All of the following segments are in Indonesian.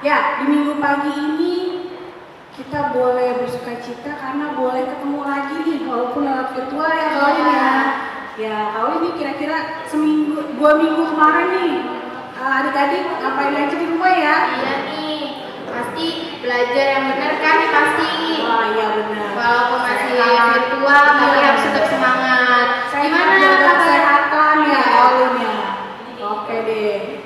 Ya, di minggu pagi ini kita boleh bersukacita karena boleh ketemu lagi nih, walaupun lewat virtual ya Kaulin ya. Ya, Kaulin nih kira-kira seminggu, 2 minggu kemarin nih, adik-adik ngapain aja di rumah ya? Iya nih, pasti belajar yang benar kan nih pasti. Wah iya benar. Walaupun masih virtual, tapi harus tetap semangat. Gimana jaga kesehatan ya Iya. Kaulin ya? Oke deh.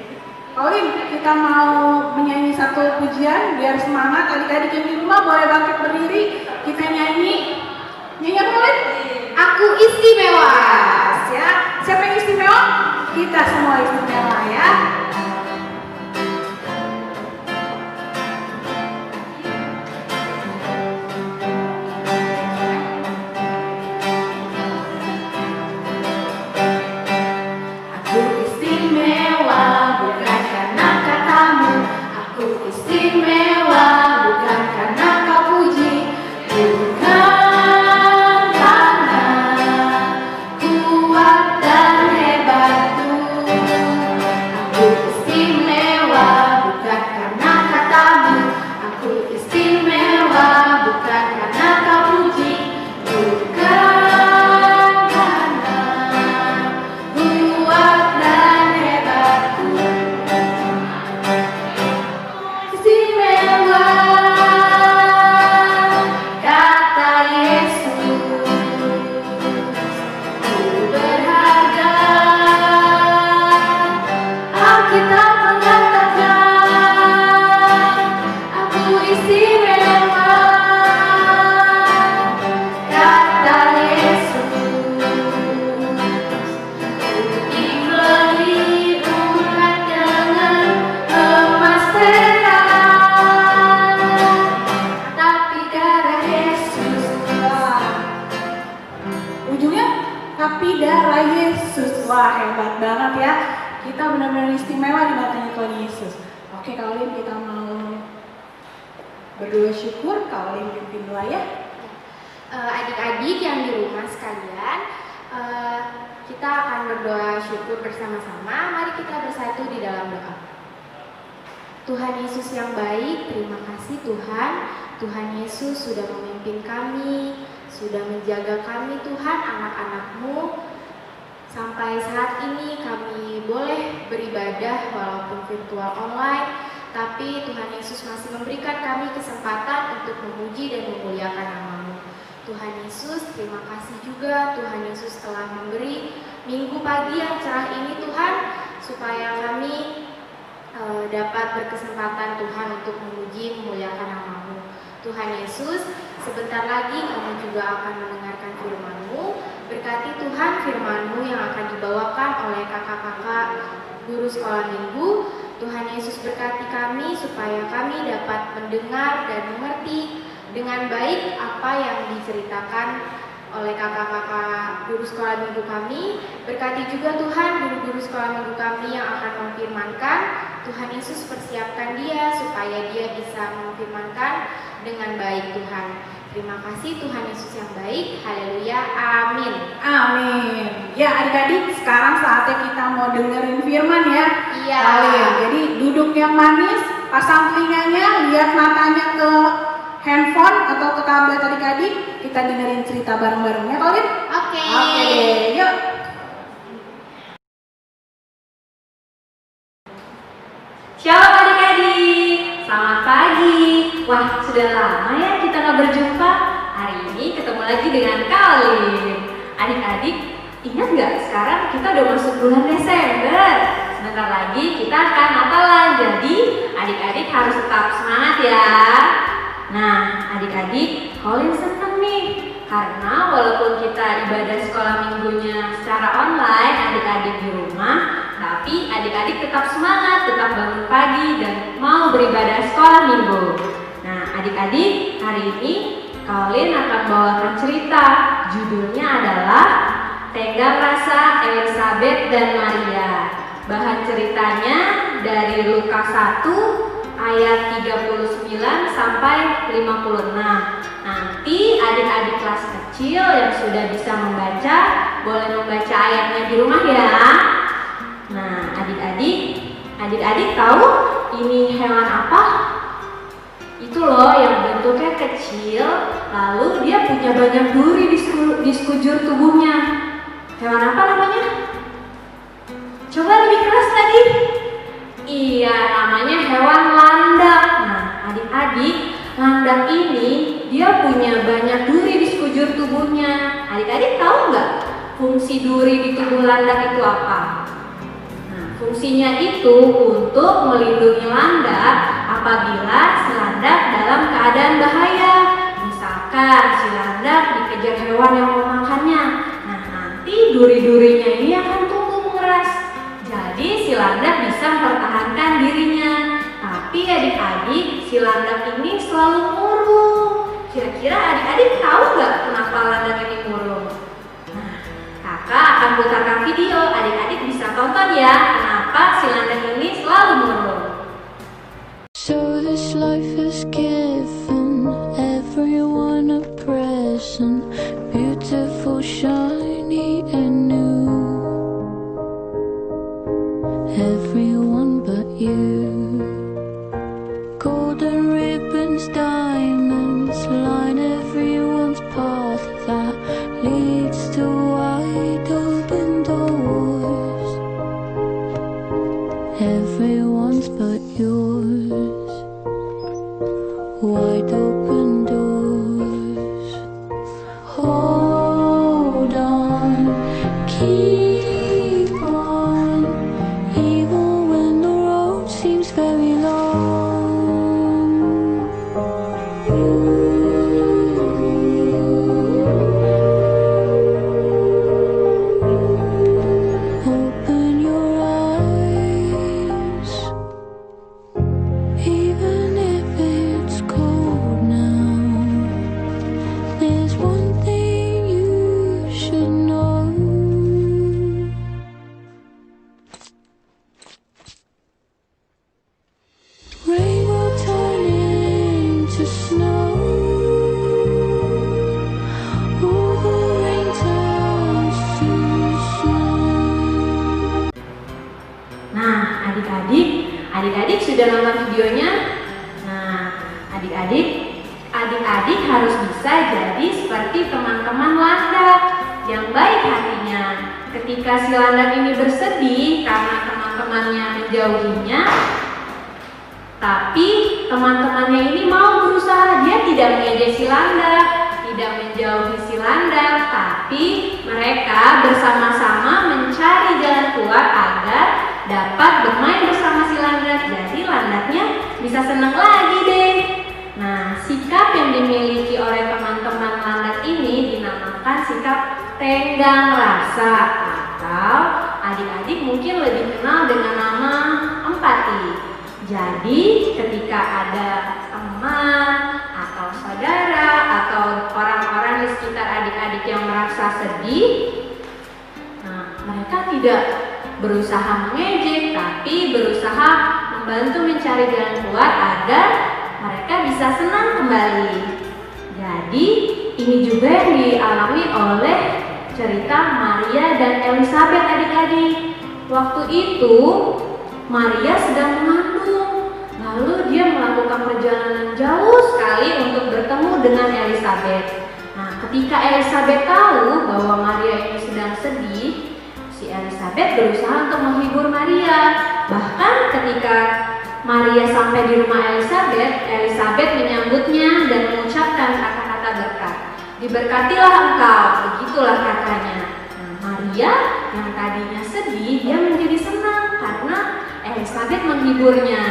Kaulin, kita mau menyanyi satu pujian biar semangat. Adik-adik yang di rumah boleh bangkit berdiri. Kita nyanyi. Nyanyi apa Kaulin? Aku istimewa. Ya. Siapa yang istimewa? Kita semua istimewa ya. Aku istimewa bukan karena katamu. Aku istimewa bukan karena kau puji. Bukan karena kuat dan hebatku. Aku istimewa bukan karena katamu. Aku istimewa bukan karena kau puji. Bukan karena kuat dan hebatku. Istimewa, kata Yesus. Ku berharga. Alkitab mengatakan aku istimewa, kata Yesus. Dibeli urat dengan emas perak, tapi darah Yesus. Ujungnya tapi darah Yesus. Wah hebat banget ya. Kita benar-benar istimewa di matanya Tuhan Yesus. Oke Kaulin, kita mau berdoa syukur. Kaulin pimpin doa ya. Adik-adik yang di rumah sekalian, kita akan berdoa syukur bersama-sama. Mari kita bersatu di dalam doa. Tuhan Yesus yang baik, terima kasih Tuhan. Tuhan Yesus sudah memimpin kami, sudah menjaga kami Tuhan, anak-anak-Mu. Sampai saat ini kami boleh beribadah walaupun virtual online, tapi Tuhan Yesus masih memberikan kami kesempatan untuk memuji dan memuliakan nama-Mu. Tuhan Yesus, terima kasih juga Tuhan Yesus telah memberi minggu pagi yang cerah ini Tuhan, supaya kami dapat berkesempatan Tuhan untuk memuji memuliakan nama-Mu. Tuhan Yesus, sebentar lagi kami juga akan mendengarkan firman-Mu. Berkati Tuhan firman-Mu yang akan dibawakan oleh kakak-kakak guru sekolah minggu. Tuhan Yesus berkati kami supaya kami dapat mendengar dan mengerti dengan baik apa yang diceritakan oleh kakak-kakak guru sekolah minggu kami. Berkati juga Tuhan guru-guru sekolah minggu kami yang akan memfirmankan. Tuhan Yesus persiapkan dia supaya dia bisa memfirmankan dengan baik Tuhan. Terima kasih Tuhan Yesus yang baik. Haleluya. Amin. Amin. Ya adik-adik, sekarang saatnya kita mau dengerin firman ya. Iya. Kaulin. Jadi duduk yang manis, pasang telinganya, lihat matanya ke handphone atau ke tablet adik-adik. Kita dengerin cerita bareng-bareng ya Kaulin. Oke. Oke, yuk. Shalom adik-adik, selamat pagi. Wah, sudah lama ya kita nggak berjumpa. Hari ini ketemu lagi dengan Kaulin. Adik-adik, ingat nggak sekarang kita udah masuk bulan Desember. Sebentar lagi kita akan Natalan, jadi adik-adik harus tetap semangat ya. Nah, adik-adik, Kaulin seneng nih. Karena walaupun kita ibadah sekolah minggunya secara online, adik-adik di rumah, tapi adik-adik tetap semangat, tetap bangun pagi dan mau beribadah sekolah minggu. Nah, adik-adik, hari ini Kaulin akan bawakan cerita. Judulnya adalah Tenggang Rasa Elizabeth dan Maria. Bahan ceritanya dari Lukas 1 ayat 39 sampai 56. Nanti adik-adik kelas kecil yang sudah bisa membaca boleh membaca ayatnya di rumah ya. Nah, adik-adik tahu ini hewan apa? loh yang bentuknya kecil, lalu dia punya banyak duri di sekujur tubuhnya. Hewan apa namanya? Coba lebih keras lagi. Iya, namanya hewan landak. Nah, adik-adik, landak ini dia punya banyak duri di sekujur tubuhnya. Adik-adik tahu nggak fungsi duri di tubuh landak itu apa? Nah, fungsinya itu untuk melindungi landak apabila si landak dalam keadaan bahaya. Misalkan si landak dikejar hewan yang mau makannya. Nah, nanti duri-durinya ini akan tumbuh mengeras. Jadi si landak bisa mempertahankan dirinya. Tapi adik-adik, si landak ini selalu murung. Kira-kira adik-adik tahu nggak kenapa landak ini murung? Nah, kakak akan putarkan video. Adik-adik bisa tonton ya kenapa si landak ini selalu murung. So this life has given everyone a present, beautiful, shiny and new. Everyone but you. Golden ribbons, diamonds line everyone's path that leads to wide open doors. Everyone's but yours. Wide open doors. Hold on, keep on, even when the road seems very long. Open your eyes, even if it's cold now. There's one thing you should know. Rain will turn into snow. All the rain turns to snow. Nah, adik-adik sudah nonton videonya? Nah, adik-adik harus bisa jadi seperti teman-teman landak yang baik hatinya. Ketika si landak ini bersedih karena teman-temannya menjauhinya, tapi teman-temannya ini mau berusaha, dia tidak mengejek si landak, tidak menjauhi si landak, tapi mereka bersama-sama mencari jalan keluar agar dapat bermain bersama si landak. Jadi landaknya bisa senang lagi deh. Nah, sikap yang dimiliki oleh teman-teman landak ini dinamakan sikap tenggang rasa, atau adik-adik mungkin lebih kenal dengan nama empati. Jadi ketika ada teman atau saudara atau orang-orang di sekitar adik-adik yang merasa sedih, nah, mereka tidak berusaha mengejek, tapi berusaha membantu mencari jalan keluar agar mereka bisa senang kembali. Jadi ini juga yang dialami oleh cerita Maria dan Elizabeth adik-adik. Waktu itu Maria sedang mengandung, lalu dia melakukan perjalanan jauh sekali untuk bertemu dengan Elizabeth. Nah, ketika Elizabeth tahu bahwa Maria ini sedang sedih, si Elizabeth berusaha untuk menghibur Maria. Bahkan ketika Maria sampai di rumah Elizabeth menyambutnya dan mengucapkan kata-kata berkat. Diberkatilah engkau, begitulah katanya. Nah, Maria yang tadinya sedih, dia menjadi senang karena Elizabeth menghiburnya.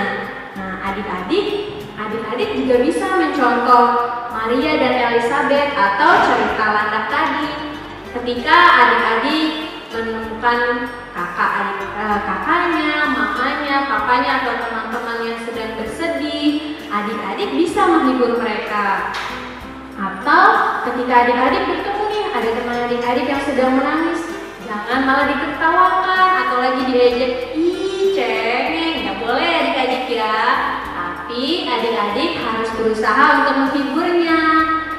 Nah, adik-adik juga bisa mencontoh Maria dan Elizabeth atau cerita landak tadi. Ketika adik-adik menemukan kakaknya, mamanya, papanya atau teman-teman yang sedang bersedih, adik-adik bisa menghibur mereka. Atau ketika adik-adik bertemu nih, ada teman adik-adik yang sedang menangis, jangan malah ditertawakan atau lagi diejek, ih cengeng, nggak boleh adik-adik ya. Tapi adik-adik harus berusaha untuk menghiburnya.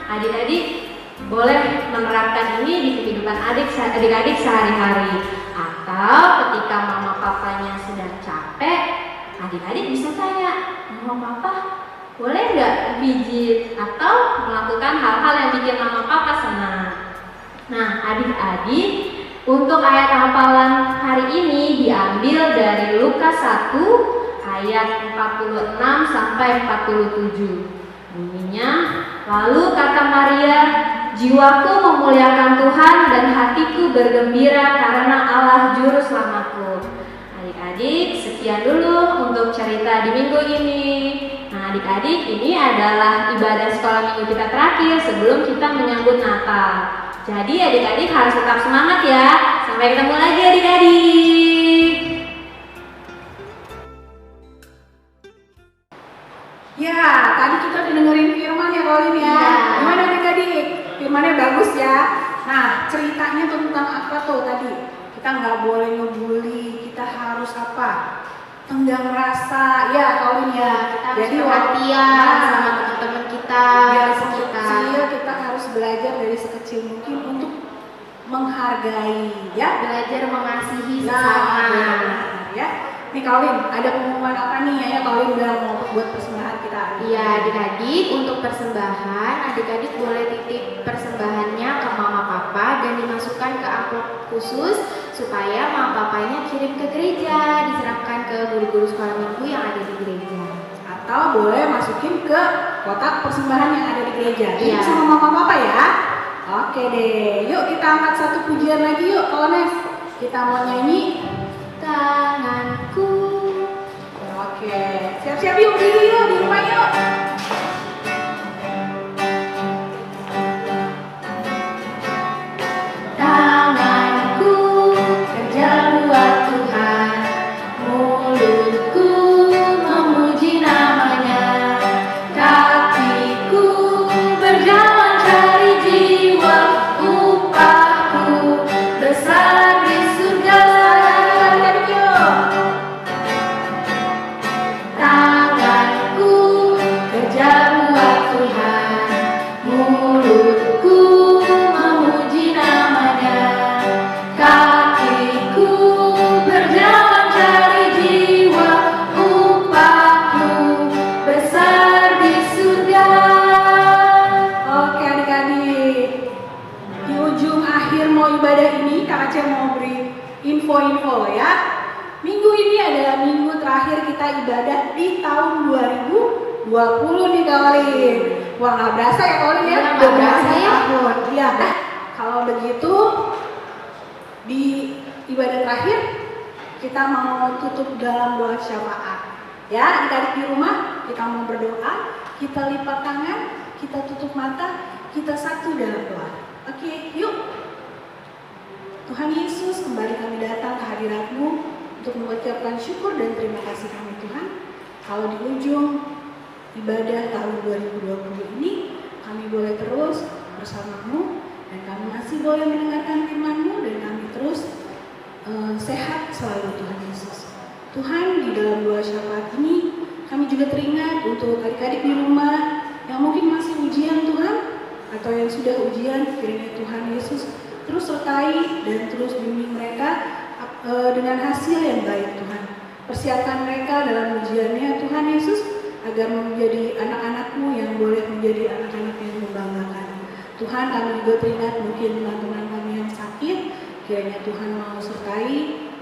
Adik-adik boleh menerapkan ini di kehidupan adik-adik sehari-hari. Atau ketika mama papanya sedang capek, adik-adik bisa tanya, mama papa Boleh nggak pijit atau melakukan hal-hal yang bikin mama papa senang? Nah, adik-adik, untuk ayat hafalan hari ini diambil dari Lukas 1 ayat 46 sampai 47. Bunyinya, lalu kata Maria, jiwaku memuliakan Tuhan dan hatiku bergembira karena Allah juru selamatku. Adik-adik, sekian dulu untuk cerita di minggu ini. Nah, adik-adik, ini adalah ibadah sekolah minggu kita terakhir sebelum kita menyambut Natal. Jadi adik-adik harus tetap semangat ya. Sampai ketemu lagi adik-adik. Ya, tadi kita dengerin firman ya Colin ya. Iya. Gimana adik-adik? Firmannya bagus ya. Nah, ceritanya tentang apa tuh tadi? Kita nggak boleh ngebully, kita harus apa? Tenggang rasa, ya Colin ya. Kita harus perhatian sama teman-teman kita, Ya, sekitar. sekecil kita harus belajar dari sekecil mungkin untuk menghargai, ya. Belajar mengasihi Nah, sesama. benar, ya. Nih Colin, ada pengumuman apa nih ya Colin udah mau buat persembahan kita? Iya adik-adik, untuk persembahan, adik-adik boleh titip persembahannya ke mama papa dan dimasukkan ke amplop khusus supaya mama papanya kirim ke gereja, diserahkan ke guru-guru sekolah minggu yang ada di gereja. Atau boleh masukin ke kotak persembahan yang ada di gereja. Jadi Iya. sama mama papa ya. Oke deh, yuk kita angkat satu pujian lagi yuk, Kones. Kita mau nyanyi. Tanganku. Oke, siap-siap yuk, berdiri yuk di rumah yuk. Tanganku kerja buat Tuhan, mulutku memuji namanya, kakiku berjalan cari jiwa, upahku besar di surga. Tanganku kerja buat Tuhan, mulutku memuji namanya, kakiku berjalan cari jiwa, upahku besar di surga. Oke adik-adik, di ujung akhir mau ibadah ini Kak Aceh mau beri info-info ya. Minggu ini adalah minggu terakhir kita ibadah di tahun 2020 nih Colin. Wah nggak berasa ya Colin ya? Iya, nggak berasa ya. Tahun. Iya. Nah, kalau begitu di ibadah terakhir kita mau tutup dalam doa syafaat. Ya, adik-adik di rumah kita mau berdoa, kita lipat tangan, kita tutup mata, kita satu dalam doa. Oke, yuk. Tuhan Yesus, kembali kami datang ke hadirat-Mu untuk mengucapkan syukur dan terima kasih kami Tuhan. Kalau di ujung ibadah tahun 2020 ini, kami boleh terus bersama-Mu dan kami masih boleh mendengarkan firman-Mu dan kami terus sehat selalu Tuhan Yesus. Tuhan, di dalam doa syafaat ini, kami juga teringat untuk adik-adik di rumah yang mungkin masih ujian Tuhan, atau yang sudah ujian, kiranya Tuhan Yesus terus sertai dan terus bimbing mereka dengan hasil yang baik Tuhan. Persiapkan mereka dalam ujiannya Tuhan Yesus agar menjadi anak-anak-Mu yang boleh menjadi anak-anak yang membanggakan. Tuhan, kami juga teringat mungkin teman-teman kami yang sakit, kiranya Tuhan mau sertai,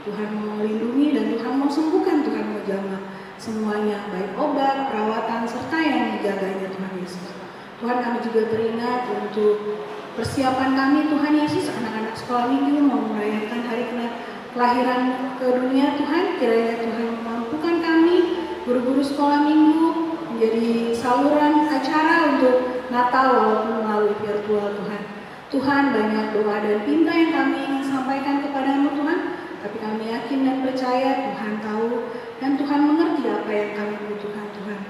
Tuhan mau lindungi dan Tuhan mau sembuhkan, Tuhan mau jamah semuanya, baik obat, perawatan, serta yang menjaganya Tuhan Yesus. Tuhan, kami juga teringat untuk persiapan kami Tuhan Yesus, anak-anak sekolah minggu mau merayakan hari kelahiran ke dunia Tuhan, kiranya Tuhan memampukan kami, guru-guru sekolah minggu, menjadi saluran acara untuk Natal walaupun melalui virtual Tuhan. Tuhan, banyak doa dan pinta yang kami ingin sampaikan kepadamu Tuhan, tapi kami yakin dan percaya Tuhan tahu dan Tuhan mengerti apa yang kami butuhkan Tuhan.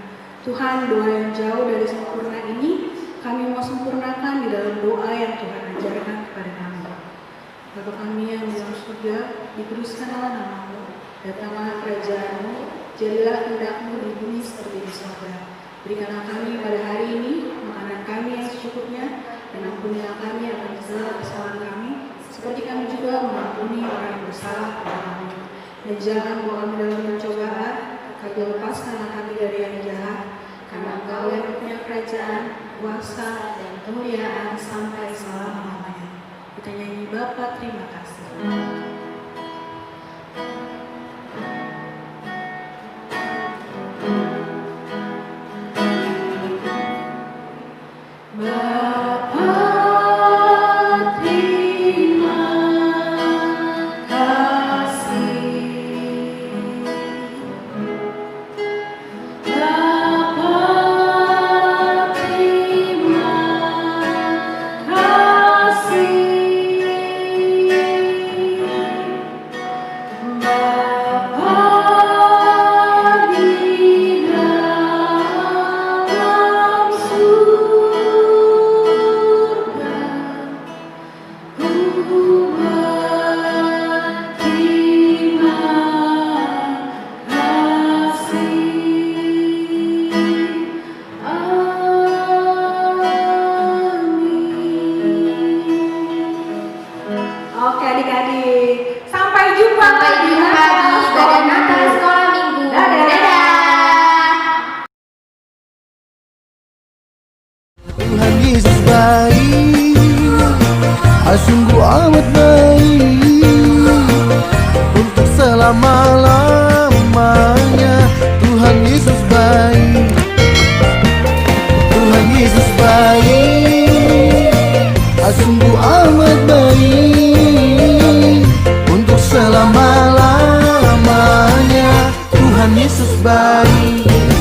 Tuhan, doa yang jauh dari sempurna ini kami mau sempurnakan di dalam doa yang Tuhan ajarkan kepada kami. Bapa kami yang di dalam surga, dikuduskanlah nama-Mu, datanglah kerajaan-Mu, jadilah kehendak-Mu di bumi seperti di surga. Berikanlah kami pada hari ini makanan kami yang secukupnya, dan ampunilah kami akan segala kesalahan kami, seperti kami juga mengampuni orang yang bersalah kepada kami. Dan jangan bawa kami dalam pencobaan, tapi lepaskanlah kami dari yang jahat. karena Engkau yang punya kerajaan, kuasa, dan kemuliaan sampai selama-lamanya. Kita nyanyi Bapa, terima kasih. Bapa, terima kasih. Bapa, terima kasih. Bapa di dalam surga, ku berterima kasih. Amin. Oke adik-adik, sampai jumpa Sampai jumpa di Badan Natal Sekolah Minggu. Dadah. Dadah. Tuhan Yesus baik, sungguh amat baik, untuk selama-lamanya. Tuhan Yesus baik, Tuhan Yesus baik, sungguh amat baik, untuk selama-lamanya. Tuhan Yesus baik.